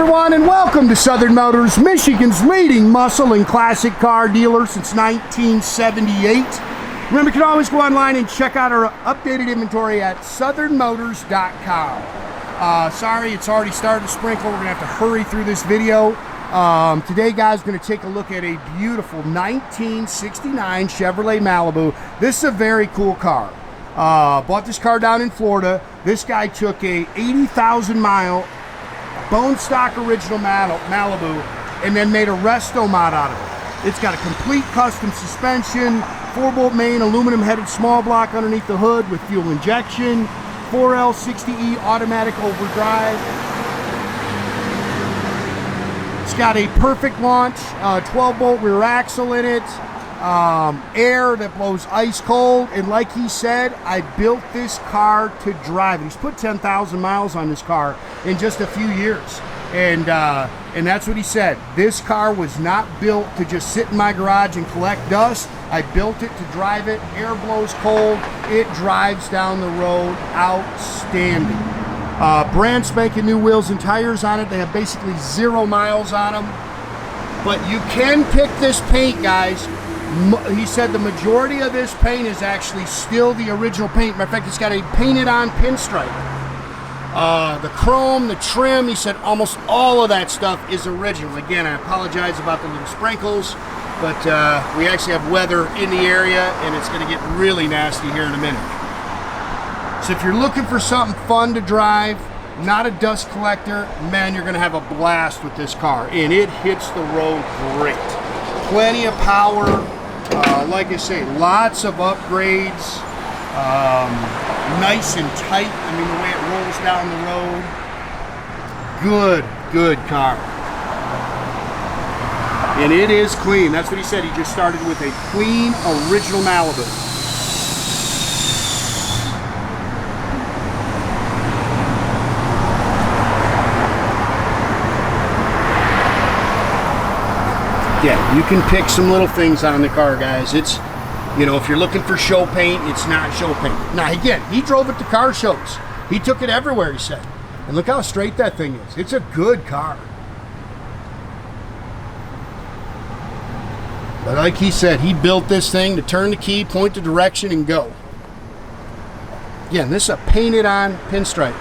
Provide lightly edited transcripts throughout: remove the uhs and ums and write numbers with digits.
everyone, and welcome to Southern Motors, Michigan's leading muscle and classic car dealer since 1978. Remember, you can always go online and check out our updated inventory at southernmotors.com. Sorry, it's already started to sprinkle. We're going to have to hurry through this video. Today, guys, we're going to take a look at a beautiful 1969 Chevrolet Malibu. This is a very cool car. Bought this car down in Florida. This guy took a 80,000 mile bone stock original Malibu and then made a Resto mod out of it. It's got a complete custom suspension, 4-bolt main, aluminum headed small block underneath the hood with fuel injection, 4L60E automatic overdrive. It's got a perfect launch, 12-bolt rear axle in it, air that blows ice cold, and like he said, I built this car to drive. He's put 10,000 miles on this car in just a few years, and that's what he said. This car was not built to just sit in my garage and collect dust. I built it to drive it. Air blows cold, it drives down the road outstanding. Brand spanking new wheels and tires on it. They have basically 0 miles on them, but you can pick this paint, guys. He said the majority of this paint is actually still the original paint. Matter of fact, it's got a painted on pinstripe. The chrome, the trim, he said almost all of that stuff is original. Again, I apologize about the little sprinkles, but we actually have weather in the area and it's going to get really nasty here in a minute. So if you're looking for something fun to drive, not a dust collector, man, you're going to have a blast with this car. And it hits the road great. Plenty of power. Like I say, lots of upgrades, nice and tight. I mean, the way it rolls down the road, good car. And it is clean. That's what he said. He just started with a clean, original Malibu. Yeah, you can pick some little things on the car, guys. It's, you know, if you're looking for show paint, it's not show paint. Now, again, he drove it to car shows. He took it everywhere, he said. And look how straight that thing is. It's a good car. But like he said, he built this thing to turn the key, point the direction, and go. Again, this is a painted on pinstripe.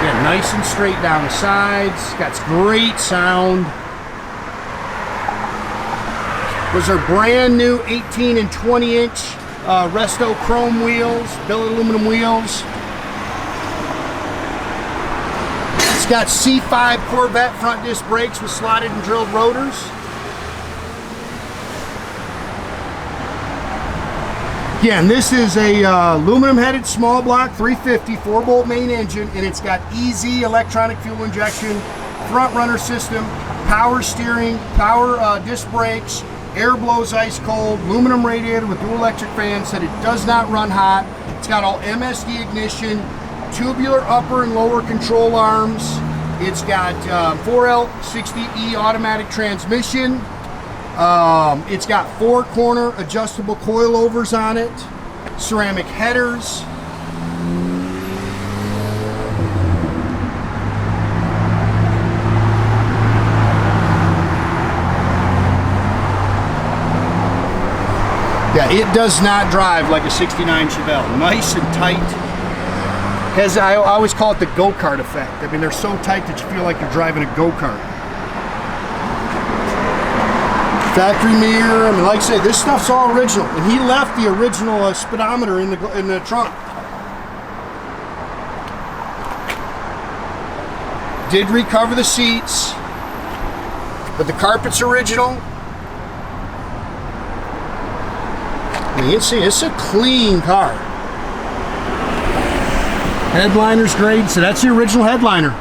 Yeah, nice and straight down the sides. Got great sound. Those are brand new 18 and 20 inch Resto chrome wheels, billet aluminum wheels. It's got C5 Corvette front disc brakes with slotted and drilled rotors. Again, this is a aluminum headed small block 350 4-bolt main engine, and it's got easy electronic fuel injection, front runner system, power steering, power disc brakes, air blows ice cold, aluminum radiator with dual electric fans, that it does not run hot. It's got all MSD ignition, tubular upper and lower control arms. It's got 4L60E automatic transmission. It's got 4-corner adjustable coilovers on it, ceramic headers. Yeah, it does not drive like a 69 Chevelle. Nice and tight. I always call it the go-kart effect. I mean, they're so tight that you feel like you're driving a go-kart. Factory mirror. I mean, like I say, this stuff's all original, and he left the original speedometer in the trunk. Did recover the seats, but the carpet's original. And you can see it's a clean car. Headliner's great, so that's the original headliner.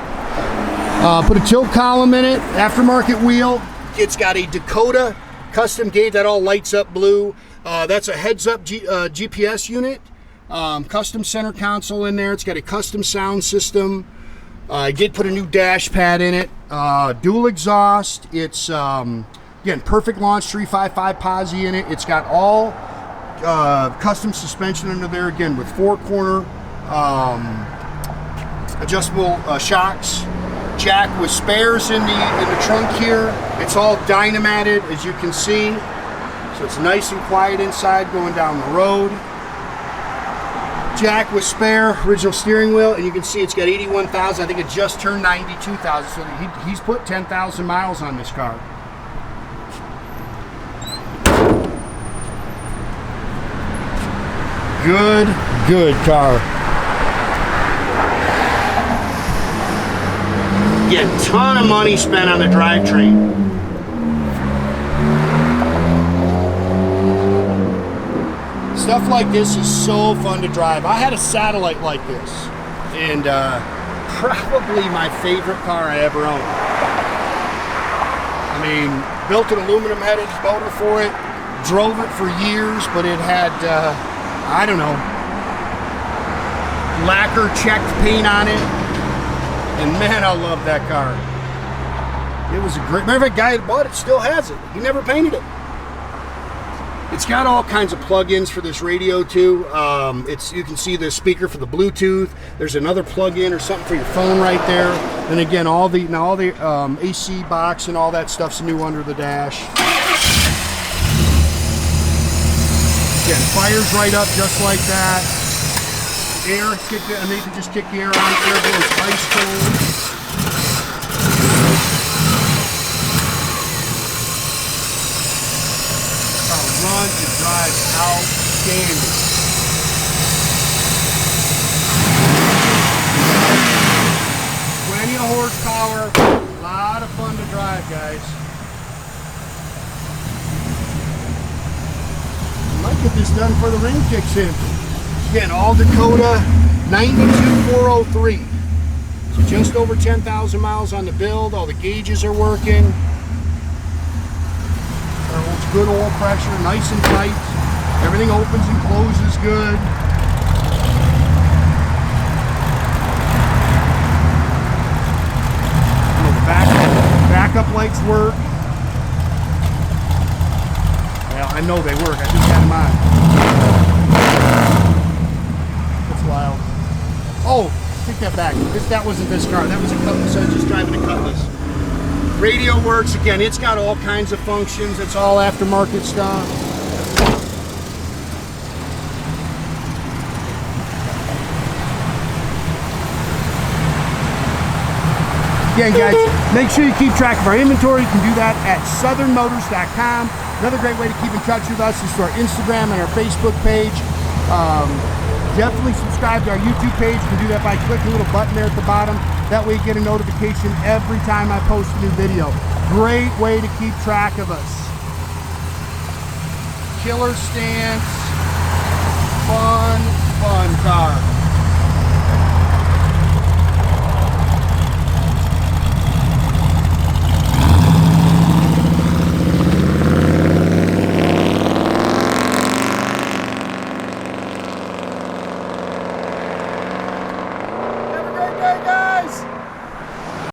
Put a tilt column in it, aftermarket wheel. It's got a Dakota custom gauge that all lights up blue. That's a heads-up GPS unit. Custom center console in there. It's got a custom sound system. I did put a new dash pad in it. Dual exhaust. It's, again, perfect launch 355 posi in it. It's got all custom suspension under there, again, with 4-corner adjustable shocks. Jack with spares in the trunk here. It's all dynamated, as you can see. So it's nice and quiet inside going down the road. Jack with spare, original steering wheel, and you can see it's got 81,000. I think it just turned 92,000. So he's put 10,000 miles on this car. Good car. Get a ton of money spent on the drivetrain. Stuff like this is so fun to drive. I had a satellite like this, and probably my favorite car I ever owned. I mean, built an aluminum headed motor for it, drove it for years, but it had, I don't know, lacquer checked paint on it. And man, I love that car. It was a great, matter of fact, guy that bought it still has it. He never painted it. It's got all kinds of plug-ins for this radio too. You can see the speaker for the Bluetooth. There's another plug-in or something for your phone right there. And again, all the AC box and all that stuff's new under the dash. Again, fires right up just like that. Air, and then you can just kick the air on. Air blows ice cold. Runs and drives outstanding. Plenty of horsepower, a lot of fun to drive, guys. I might get this done before the rain kicks in. Again, all Dakota 92403. So just over 10,000 miles on the build. All the gauges are working. Good oil pressure, nice and tight. Everything opens and closes good. The backup lights work. Well, I know they work. I just had them on. That's wild. Oh, take that back. That wasn't this car. That was a Cutlass. I was just driving a Cutlass. Radio works, again, it's got all kinds of functions. It's all aftermarket stuff. Again, guys, make sure you keep track of our inventory. You can do that at southernmotors.com. Another great way to keep in touch with us is through our Instagram and our Facebook page. Definitely subscribe to our YouTube page. You can do that by clicking the little button there at the bottom. That way you get a notification every time I post a new video. Great way to keep track of us. Killer stance. Fun car.